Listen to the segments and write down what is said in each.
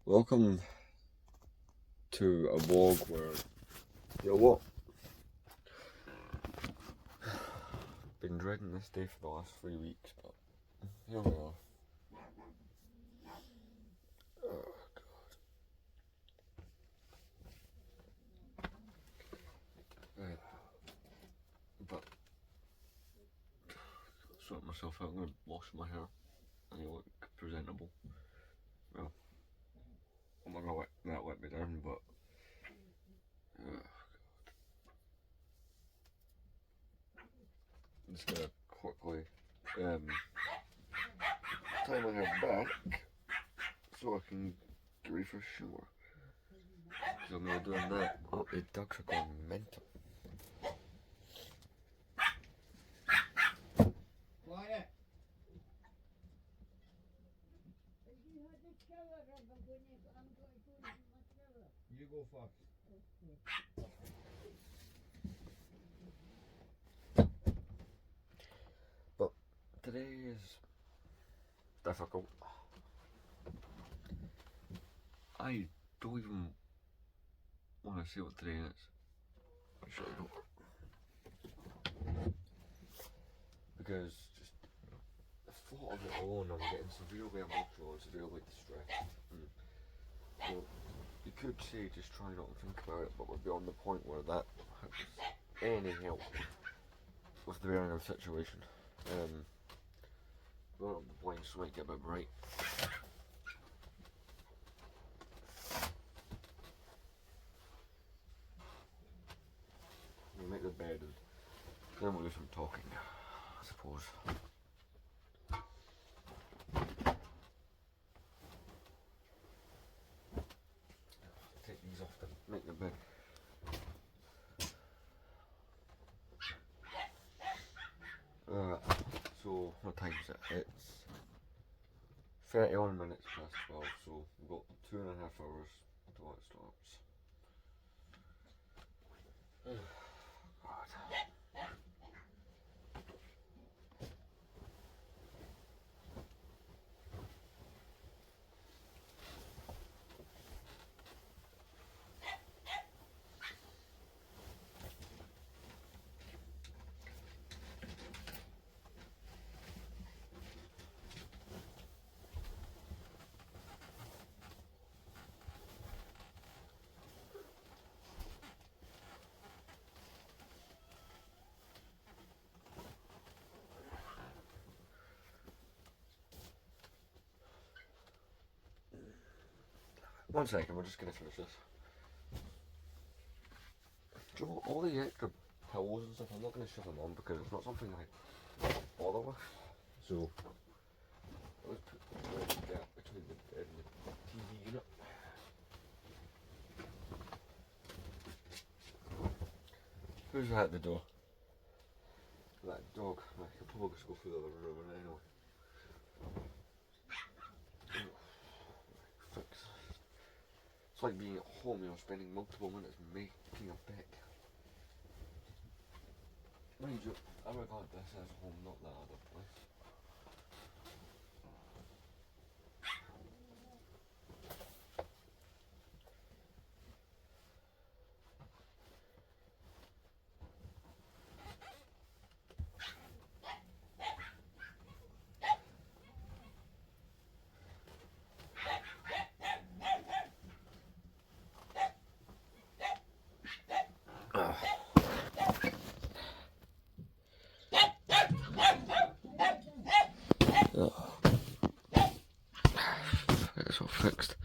Welcome to a vlog where, you know what? Been dreading this day for the last 3 weeks, but here we are. Oh god. Right. But sort myself out. I'm gonna wash my hair and you look presentable. Well, I'm not gonna let that let me down, but I'm just gonna quickly tie my hair back so I can get ready for a shower. Because I'm not doing that. Oh, the dogs are going mental. You go first. But today is difficult. I don't even want to see what today is. Actually, I don't. Because just the thought of it alone, I'm getting severely emotional and severely distressed. So you could say just try not to think about it, but we're beyond the point where that has any help with the bearing of the situation. Well, the blinds might get a bit bright. We'll make the bed and then we'll do some talking, I suppose. Take these off to make the bed. So what time is it? It's 31 minutes past 12, so we've got 2.5 hours till it starts. God. One second, we're just gonna finish this. Do you know all the extra pillows and stuff? I'm not gonna shove them on because it's not something I bother with. So let's put the gap between the bed and the TV unit. Who's at the door? That dog. I could probably just go through the living room anyway. Fix. It's like being at home, you know, spending multiple minutes making a bed. Mind you, I regard this as home, not that other place. It's all fixed.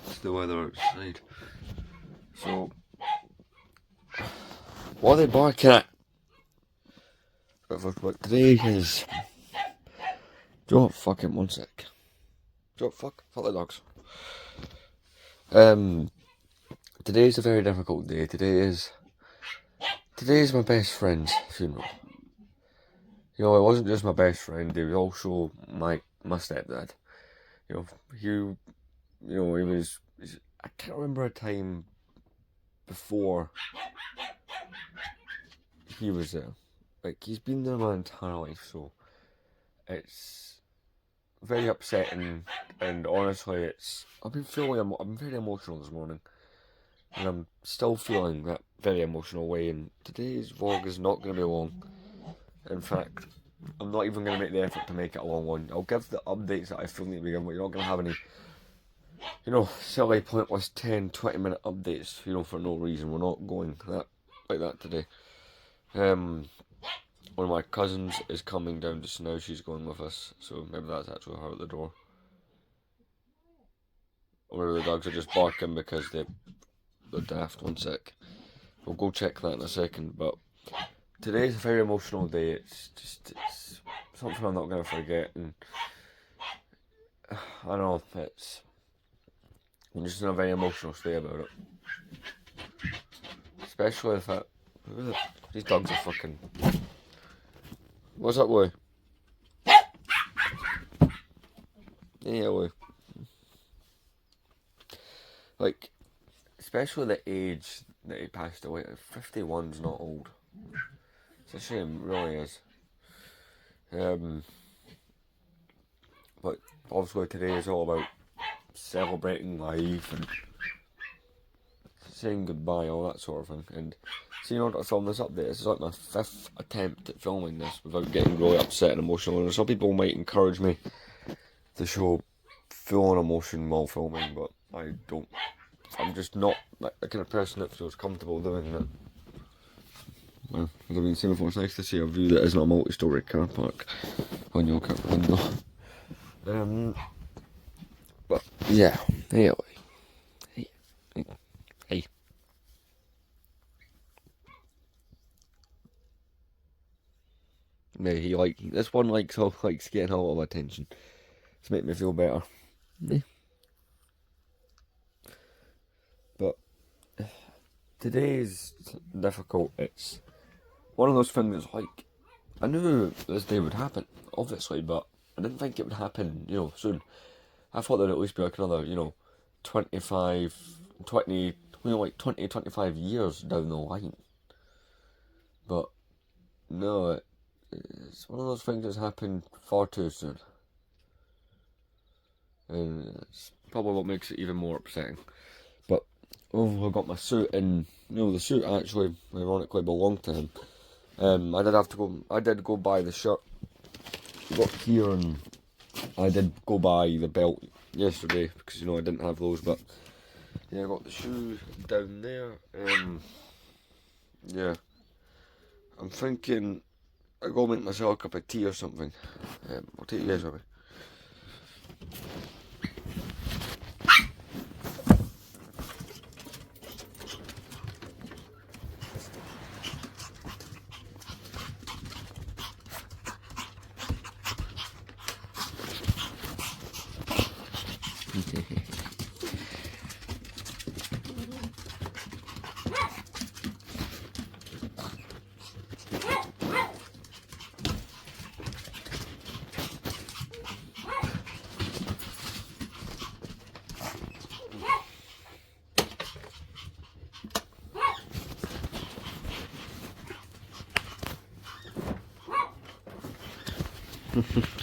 It's the weather outside. So, what are they barking at? But today is. Do you know what? Fuck him, one sec. Do you know what? Fuck the dogs. Today's a very difficult day. Today is my best friend's funeral. You know, it wasn't just my best friend, he was also my stepdad. You know, he was, I can't remember a time before he was there. Like, he's been there my entire life, so it's very upsetting, and honestly, I've been very emotional this morning, and I'm still feeling that very emotional way. And today's vlog is not going to be long. In fact, I'm not even going to make the effort to make it a long one. I'll give the updates that I feel need to be given, but you're not going to have any, silly, pointless 10, 20-minute updates, for no reason. We're not going like that today. One of my cousins is coming down just now. She's going with us, so maybe that's actually her at the door. Or maybe the dogs are just barking because they're daft. One sec. We'll go check that in a second, but today's a very emotional day. It's something I'm not going to forget, and I know I'm just in a very emotional state about it. Especially if these dogs are fucking... What's up, boy? Yeah, boy. Like, especially the age that he passed away. 51's not old. It's a shame, it really is. But obviously today is all about celebrating life and saying goodbye, all that sort of thing. And so, in order to film this update, this is like my 5th attempt at filming this without getting really upset and emotional. And some people might encourage me to show full-on emotion while filming, but I don't. I'm just not like the kind of person that feels comfortable doing that. Well, as I've been saying before, it's nice to see a view that isn't a multi-storey car park on your car window. But yeah, anyway. Hey. Yeah, this one likes getting a lot of attention to make me feel better. Yeah. But today's difficult. It's one of those things that's I knew this day would happen, obviously, but I didn't think it would happen, soon. I thought there'd at least be another, 25 years down the line. But no, it's one of those things that's happened far too soon. And it's probably what makes it even more upsetting. But I got my suit, and the suit actually ironically belonged to him. I did go buy the shirt. Got here, and I did go buy the belt yesterday because I didn't have those. But yeah, I got the shoes down there. Yeah, I'm thinking I go make myself a cup of tea or something. I'll take you guys with me.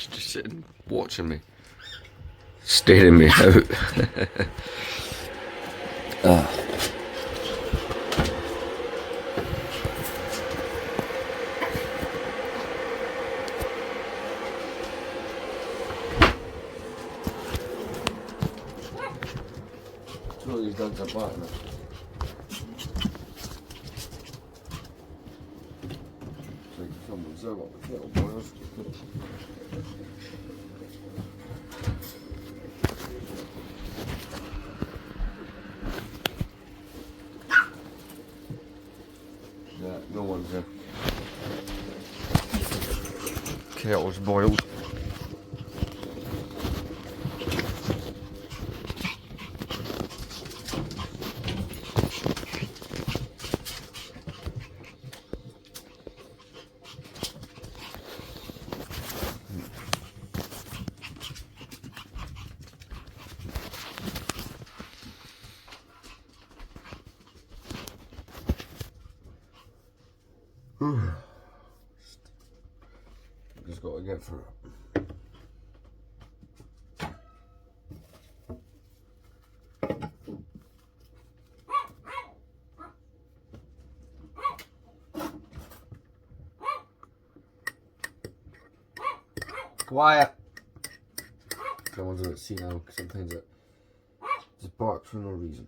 Just sitting, watching me, staring me out. Two of these dogs are barking. It's like someone's out what the kettle boils. Yeah, no one's there. Kettle's boiled. Just got to get through it. Quiet! That one's a bit see now, because sometimes it just barks for no reason.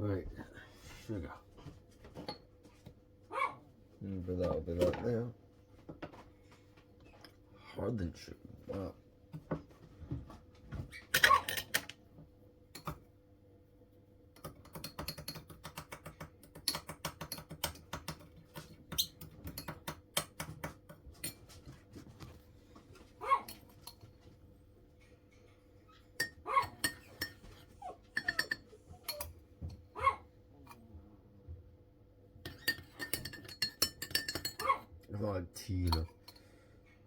Right, sugar. But that'll be that there. Hardened sugar. Wow. I've not had tea in a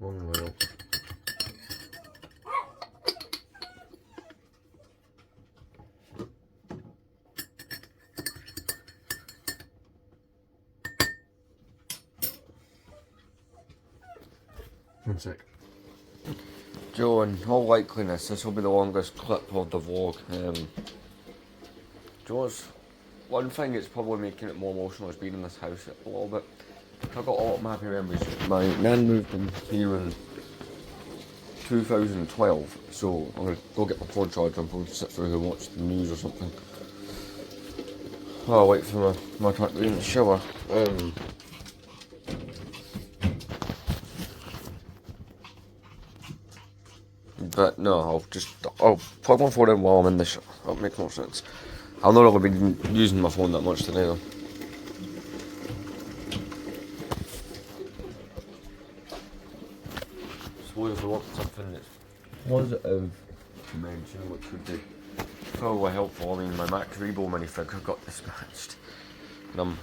long while. 1 sec. Joe, in all likeliness, this will be the longest clip of the vlog. Joe's one thing that's probably making it more emotional is being in this house a little bit. I've got a lot of happy memories. My nan moved in here in 2012, so I'm going to go get my phone charger and probably sit through here and watch the news or something. I'll wait for my time to be in the shower. But no, I'll plug my phone in while I'm in the shower. That'll make more sense. I'll not really be using my phone that much today though. Suppose if we want something that's positive to mention, which would be probably helpful. I mean, my Max Rebo minifigure got dispatched, and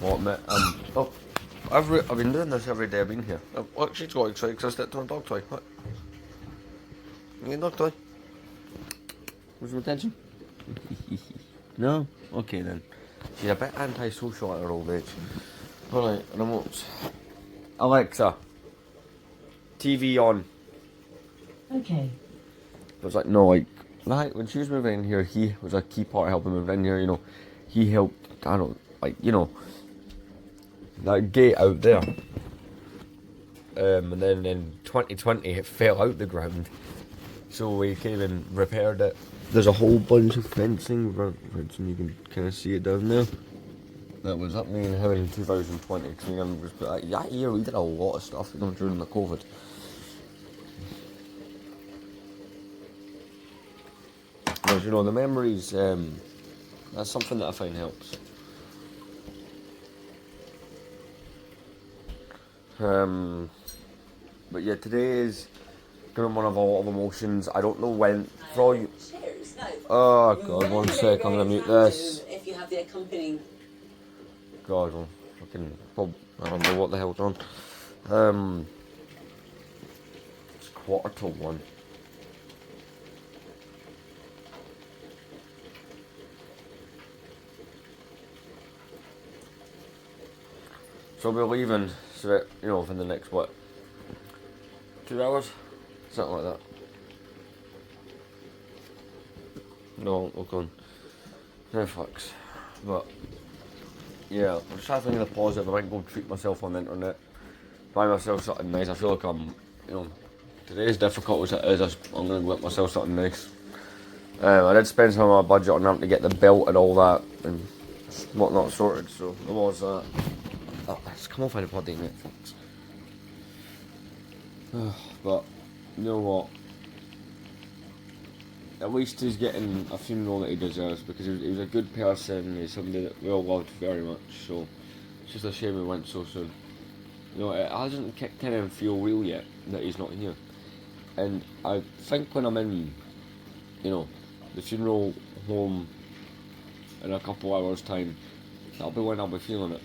I've been doing this every day I've been here. Look, she's got excited because I stepped on a dog toy. What? You need a dog toy? Where's your attention? No? Okay then. She's a bit antisocial at her old age. Alright, remote. Alexa, TV on. Okay. It was like, no, like, when she was moving in here, he was a key part of helping move in here, you know. He helped, I don't know, like, you know, that gate out there. And then in 2020 it fell out the ground. So we came and repaired it. There's a whole bunch of fencing, you can kind of see it down there. That was happening in here in 2020. That year we did a lot of stuff, you know, during the COVID. But you know, the memories, that's something that I find helps. But yeah, today is going to be one of a lot of emotions. I don't know when. For all you. Oh god, 1 sec, I'm going to mute this. If you have the accompanying. God, I'm fucking. I don't know what the hell's on. It's 1:45. So we'll be leaving, so you know, for the next, what, 2 hours? Something like that. No, we're going. Netflix. But, yeah, I'm just trying to think of the positive. I might go treat myself on the internet. Buy myself something nice. I feel like I'm, you know, today is difficult as it is. I'm going to go get myself something nice. I did spend some of my budget on having to get the belt and all that and whatnot sorted, so there was that. Let's come off of bloody Netflix. But, you know what? At least he's getting a funeral that he deserves, because he was a good person. He's somebody that we all loved very much, so it's just a shame he went so soon. You know, it hasn't kind of feel real yet that he's not here. And I think when I'm in you know, the funeral home in a couple hours time, that'll be when I'll be feeling it.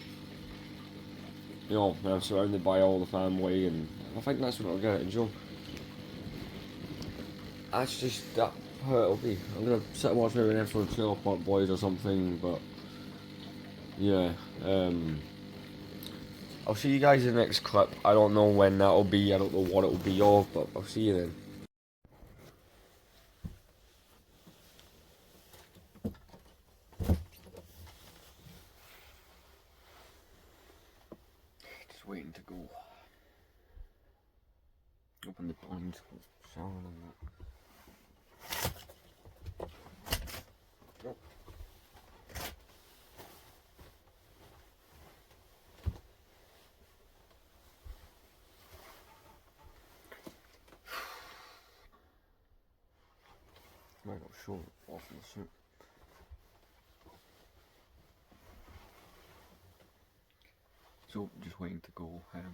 You know, when I'm surrounded by all the family, and I think that's when I'll get it, you know. That's just that how it'll be. I'm gonna sit and watch maybe an episode of Trailer Park Boys or something, but yeah, I'll see you guys in the next clip. I don't know when that'll be, I don't know what it'll be of, but I'll see you then. Just waiting to go. Open the blinds, shower and that. Nope. Might not show it off in the suit. So, just waiting to go. That's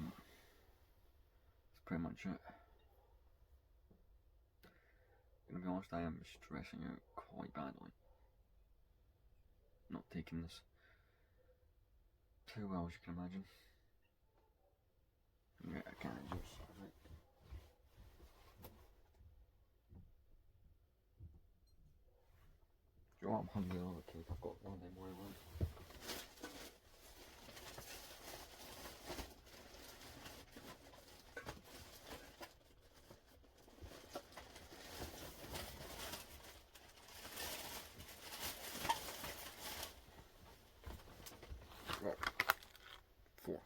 pretty much it. Gonna be honest, I am stressing out quite badly. Not taking this too well, as you can imagine. Yeah, I can't just. Right. Do you know what? I'm hungry all the cake. I've got one of them more one. Right. 4.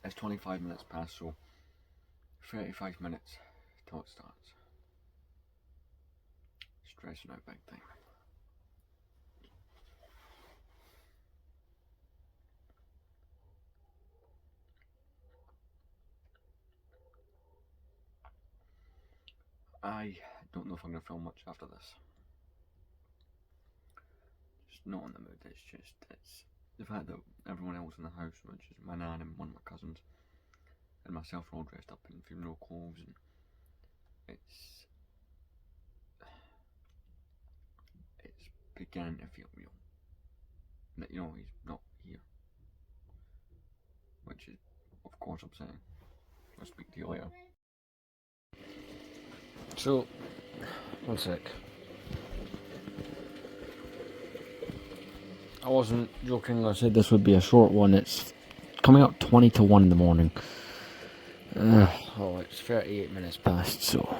It's 25 minutes past, so 35 minutes till it starts. Stressing out big time. I don't know if I'm going to film much after this. Just not in the mood. It's the fact that everyone else in the house, which is my nan and one of my cousins, and myself are all dressed up in funeral clothes, and it's beginning to feel real. That, you know, he's not here, which is, of course, upsetting. I'll speak to you later. So, one sec. I wasn't joking, I said this would be a short one. It's coming up 20 to 1 in the morning. It's 38 minutes past, so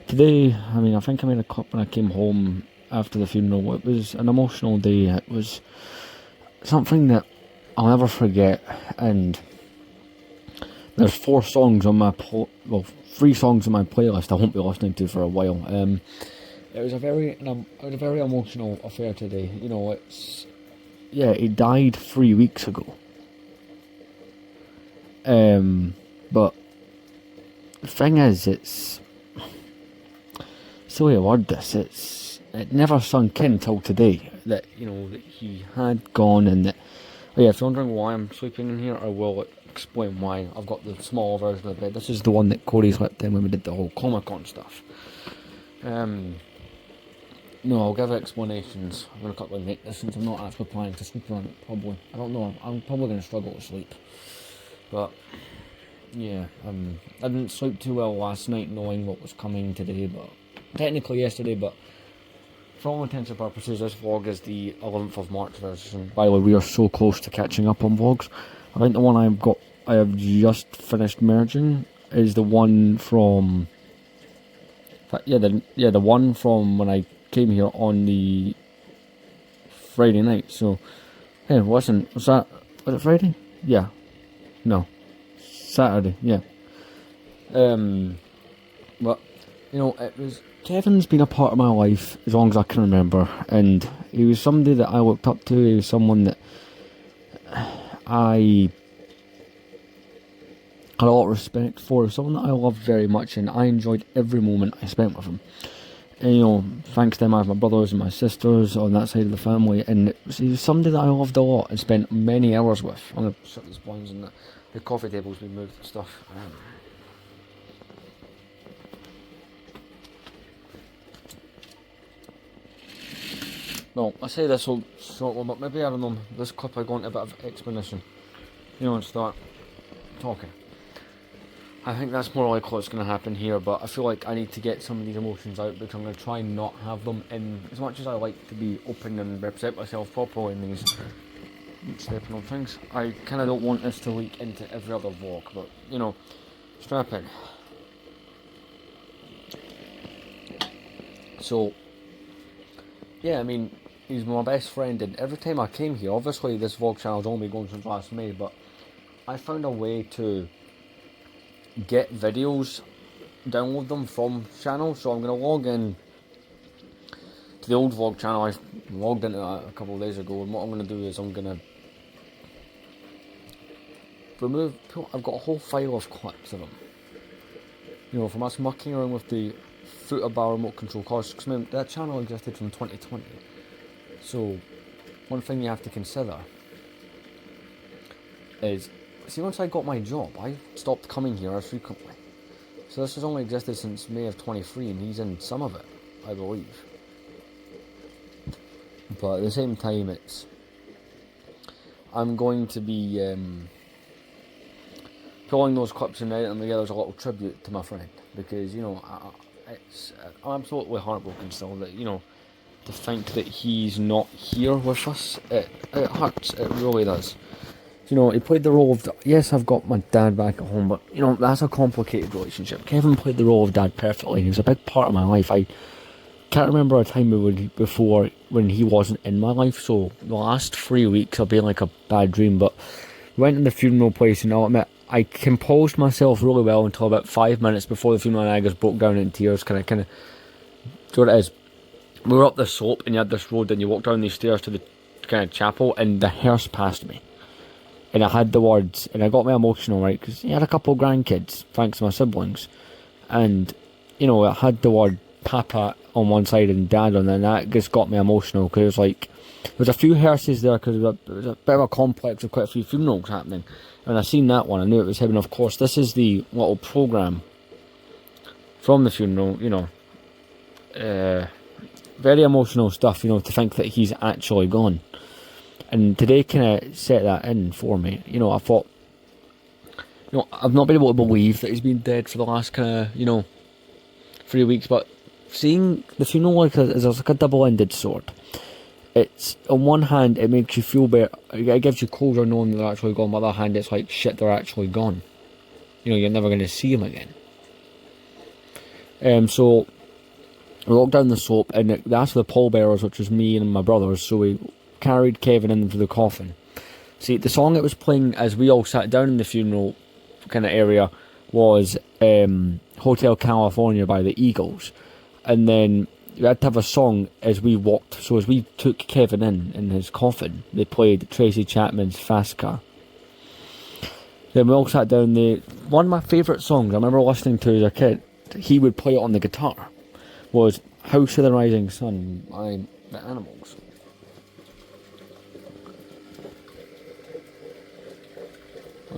today, I think I made a clip when I came home after the funeral. It was an emotional day. It was something that I'll never forget, and there's 4 songs on my 3 songs on my playlist I won't be listening to for a while. It was a very emotional affair today. You know, he died 3 weeks ago. But the thing is, it's the way I word this. It never sunk in till today that, you know, that he had gone, and that. Oh yeah, if you're wondering why I'm sleeping in here, I will explain why. I've got the small version of the bed. This is the one that Corey slept in when we did the whole Comic-Con stuff. No, I'll give explanations. I'm going to cut my make this since I'm not actually planning to sleep on it, probably. I don't know, I'm probably going to struggle to sleep. But, yeah, I didn't sleep too well last night knowing what was coming today, but technically yesterday, but for all intents and purposes, this vlog is the 11th of March version. By the way, we are so close to catching up on vlogs. I think the one I have just finished merging is the one from... the one from when I came here on the Friday night. So, hey, was it Friday? Yeah. No. Saturday, yeah. But you know, Kevin's been a part of my life as long as I can remember, and he was somebody that I looked up to. He was someone that I had a lot of respect for, someone that I loved very much, and I enjoyed every moment I spent with him. And, you know, thanks to him, I have my brothers and my sisters on that side of the family, and he was somebody that I loved a lot and spent many hours with. I'm going to shut these blinds and the coffee table's been moved and stuff. Well, I say this will sort one, but maybe, I don't know, this clip I go into a bit of explanation, you know, and start talking. I think that's more likely what's going to happen here, but I feel like I need to get some of these emotions out because I'm going to try and not have them in. As much as I like to be open and represent myself properly in these stepping on things, I kind of don't want this to leak into every other vlog, but, you know, strap in. So, yeah, I mean, he's my best friend, and every time I came here, obviously this vlog channel's only been going since last May, but I found a way to get videos, download them from channel. So I'm going to log in to the old vlog channel. I logged into that a couple of days ago, and what I'm going to do is I'm going to remove. I've got a whole file of clips of them, you know, from us mucking around with the footer bar remote control cars, because that channel existed from 2020. So one thing you have to consider is, see, once I got my job, I stopped coming here as frequently. So this has only existed since May of 23, and he's in some of it, I believe. But at the same time, I'm going to be pulling those clips and editing them together as a little tribute to my friend, because, you know, I'm absolutely heartbroken still that, you know, to think that he's not here with us. It hurts. It really does. You know, he played the role of... Yes, I've got my dad back at home, but, you know, that's a complicated relationship. Kevin played the role of dad perfectly, and he was a big part of my life. I can't remember a time before when he wasn't in my life, so the last 3 weeks have been like a bad dream, but we went in the funeral place, and I'll admit, I composed myself really well until about 5 minutes before the funeral, and I just broke down in tears, kind of... So what it is, we were up this slope, and you had this road, and you walked down these stairs to the kind of chapel, and the hearse passed me. And I had the words, and I got me emotional, right, because he had a couple of grandkids, thanks to my siblings, and, you know, I had the word Papa on one side and Dad on the, and that just got me emotional, because it was like, there was a few hearses there, because it was a bit of a complex of quite a few funerals happening, and when I seen that one, I knew it was him, and of course, this is the little programme from the funeral, you know, very emotional stuff, you know, to think that he's actually gone. And today kind of set that in for me. You know, I thought, you know, I've not been able to believe that he's been dead for the last kind of, you know, 3 weeks, but seeing the funeral like a double-ended sword. It's, on one hand, it makes you feel better, it gives you closure knowing that they're actually gone, on the other hand, it's like, shit, they're actually gone. You know, you're never going to see him again. So, we walked down the slope, and that's the pallbearers, which was me and my brothers, so we carried Kevin into the coffin. See, the song that was playing as we all sat down in the funeral kind of area was Hotel California by the Eagles, and then we had to have a song as we walked. So as we took Kevin in his coffin, they played Tracy Chapman's Fast Car. Then we all sat down. One of my favourite songs I remember listening to as a kid, he would play it on the guitar, was House of the Rising Sun by the Animals.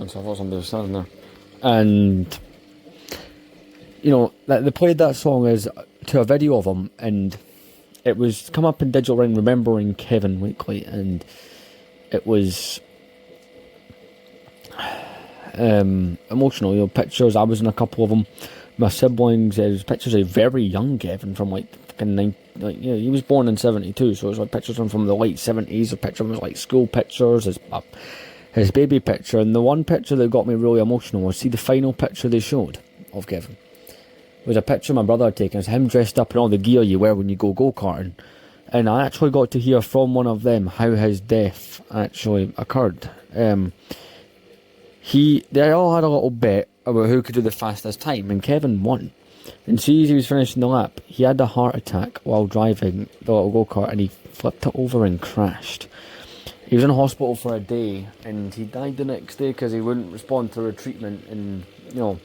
So I thought somebody was standing there. And, you know, they played that song as to a video of him, and it was come up in Digital Ring Remembering Kevin Weekly, and it was emotional, you know, pictures. I was in a couple of them. My siblings, it was pictures of very young Kevin from like you know, he was born in 72, so it was like pictures of him from the late 70s. A picture of him was like school pictures, his baby picture, and the one picture that got me really emotional was, see, the final picture they showed of Kevin. It was a picture my brother had taken. It's him dressed up in all the gear you wear when you go go-karting. And I actually got to hear from one of them how his death actually occurred. They all had a little bet about who could do the fastest time, and Kevin won. And see, as he was finishing the lap, he had a heart attack while driving the little go-kart, and he flipped it over and crashed. He was in hospital for a day, and he died the next day because he wouldn't respond to the treatment, and, you know,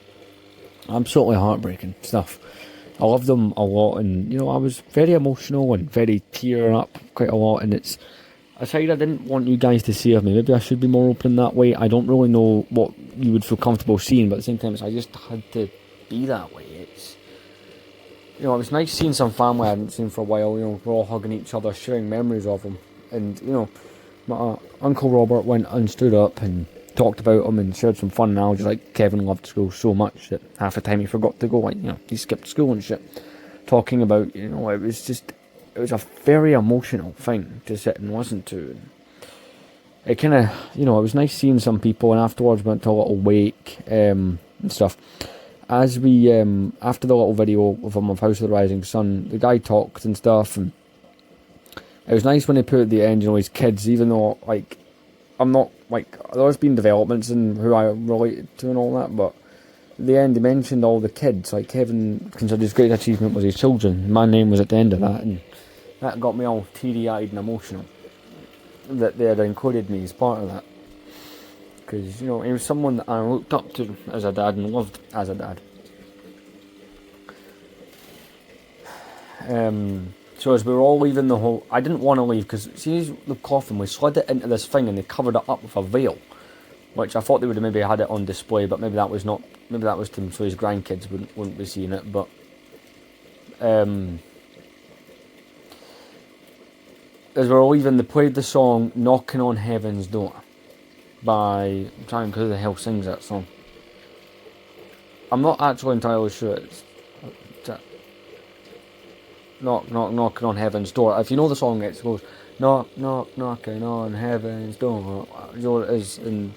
absolutely heartbreaking stuff. I loved him a lot, and, you know, I was very emotional and very tearing up quite a lot, and it's a side I didn't want you guys to see of me. Maybe I should be more open that way. I don't really know what you would feel comfortable seeing, but at the same time, I just had to be that way. It's, you know, it was nice seeing some family I hadn't seen for a while. You know, we're all hugging each other, sharing memories of them, and, you know, my Uncle Robert went and stood up and talked about him and shared some fun analogies, like Kevin loved school so much that half the time he forgot to go, like, you know, he skipped school and shit. Talking about, you know, it was a very emotional thing to sit and listen to. It kind of, you know, it was nice seeing some people, and afterwards went to a little wake and stuff. As we, after the little video of him of House of the Rising Sun, the guy talked and stuff, and it was nice when they put at the end, you know, his kids, even though, like, I'm not, like, there's been developments in who I related to and all that, but at the end, he mentioned all the kids. Like, Kevin considered his great achievement was his children. My name was at the end of that, and that got me all teary-eyed and emotional, that they had included me as part of that. Because, you know, he was someone that I looked up to as a dad and loved as a dad. So as we were all leaving the whole... I didn't want to leave, because, see, the coffin, we slid it into this thing and they covered it up with a veil, which I thought they would have maybe had it on display, but maybe that was not... Maybe that was to, so his grandkids wouldn't be seeing it, but... as we were leaving, they played the song Knocking on Heaven's Door by... I'm trying to think who the hell sings that song. I'm not actually entirely sure it's... Knocking on Heaven's Door. If you know the song, it goes knock, knock, knocking on Heaven's Door. You know what it is. And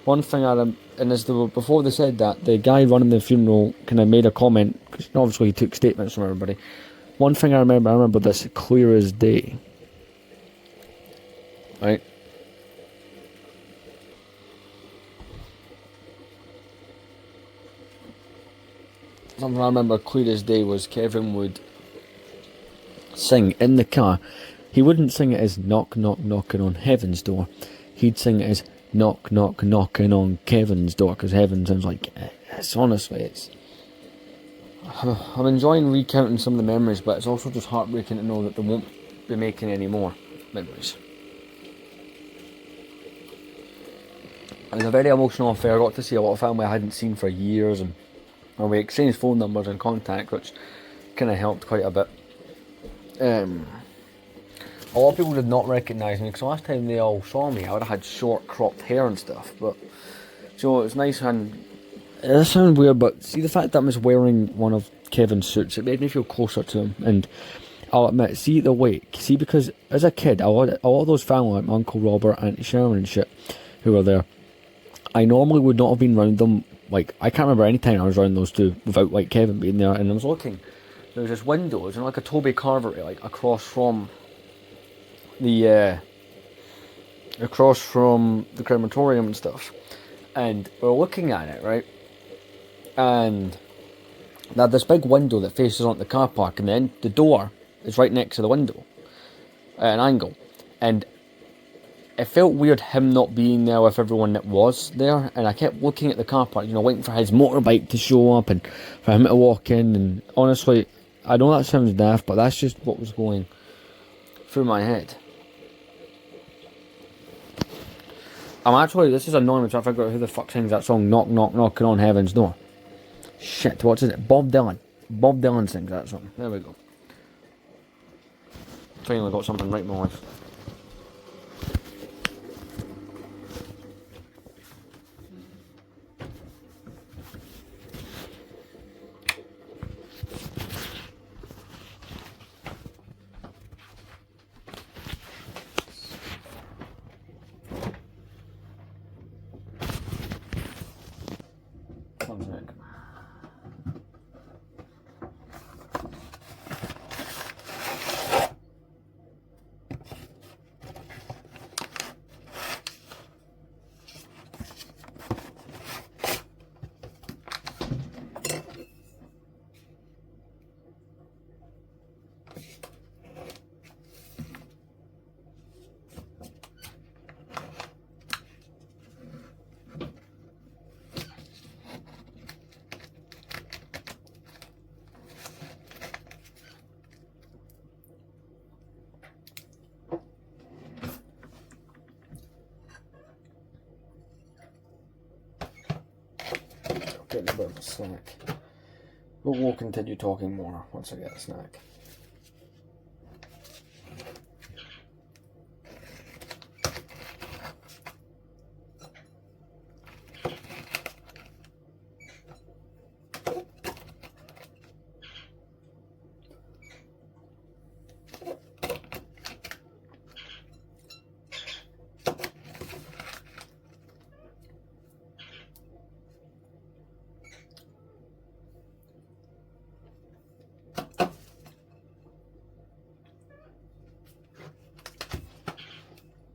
one thing and as they were, before they said that, the guy running the funeral kind of made a comment, because obviously he took statements from everybody. One thing I remember this clear as day. Right? Something I remember clear as day was Kevin would sing in the car. He wouldn't sing it as knock, knock, knocking on Heaven's Door. He'd sing it as knock, knock, knocking on Kevin's door, because heaven sounds like... It's honestly, it's... I'm enjoying recounting some of the memories, but it's also just heartbreaking to know that they won't be making any more memories. It was a very emotional affair. I got to see a lot of family I hadn't seen for years, and we exchanged phone numbers and contact, which kind of helped quite a bit. A lot of people did not recognise me, because last time they all saw me, I would have had short cropped hair and stuff, but so it's nice. And it sounds weird, but see the fact that I was wearing one of Kevin's suits, it made me feel closer to him. And I'll admit, see the wake, see, because as a kid, a lot of those family, like my Uncle Robert, Auntie Sharon and shit, who were there, I normally would not have been around them. Like, I can't remember any time I was around those two without, like, Kevin being there. And I was looking, there was this window, it was like a Toby Carvery, like, across from the crematorium and stuff. And we were looking at it, right? And they had this big window that faces onto the car park, and then the door is right next to the window at an angle. And it felt weird him not being there with everyone that was there, and I kept looking at the car park, you know, waiting for his motorbike to show up and for him to walk in. And honestly, I know that sounds daft, but that's just what was going through my head. This is annoying me trying to figure out who the fuck sings that song, Knock, Knock, Knocking on Heaven's Door. Shit, what is it? Bob Dylan. Bob Dylan sings that song. There we go. Finally got something right in my life. Getting a bit of a snack. But we'll continue talking more once I get a snack.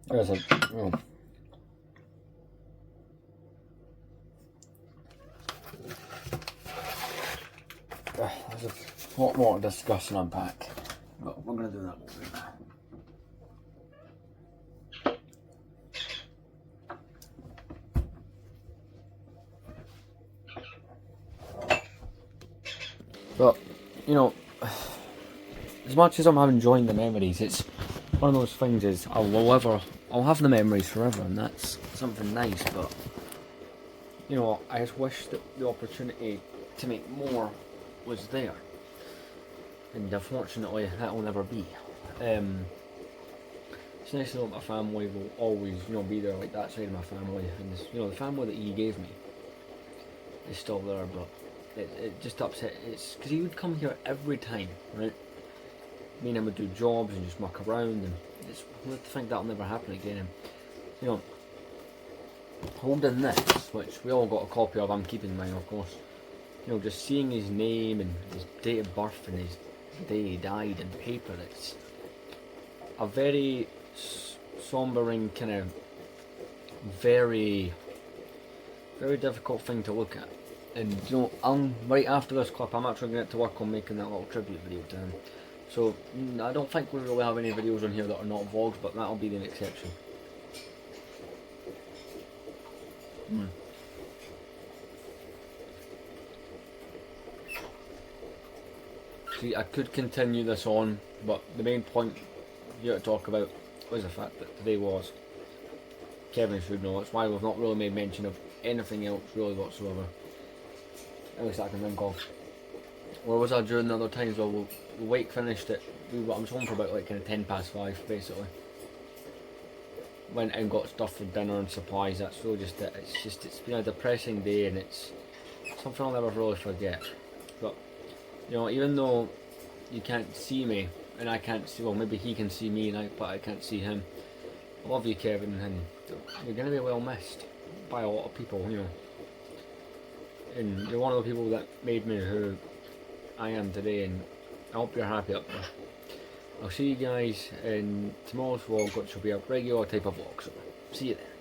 There's a there's a lot more to discuss and unpack, but we're going to do that later. But, you know, as much as I'm enjoying the memories, it's one of those things is I'll have the memories forever, and that's something nice, but, you know, I just wish that the opportunity to make more was there, and unfortunately that will never be. It's nice to know my family will always, you know, be there, like that side of my family, and you know, the family that he gave me is still there, but it just upset. It's because he would come here every time, right? Me and him would do jobs and just muck around, and it's weird to think that'll never happen again. And, you know, holding this, which we all got a copy of, I'm keeping mine of course. You know, just seeing his name and his date of birth and his day he died in paper, it's a very sombering, kind of very difficult thing to look at. And you know, right after this clip, I'm actually going to work on making that little tribute video to him. So I don't think we really have any videos on here that are not vlogs, but that'll be the exception. See, I could continue this on, but the main point here to talk about was the fact that today was Kevin should know. That's why we've not really made mention of anything else really whatsoever. At least I can think of. Where was I during the other times? Well, the wake finished at, I was home for about like kind of 5:10 basically. Went and got stuff for dinner and supplies. That's really just it. It's been a depressing day, and it's something I'll never really forget. But you know, even though you can't see me and I can't see, well, maybe he can see me but I can't see him. I love you, Kevin, and you're gonna be well missed by a lot of people, you know. And you're one of the people that made me who I am today, and I hope you're happy up there. I'll see you guys in tomorrow's vlog, which will be a regular type of vlog, so see you then.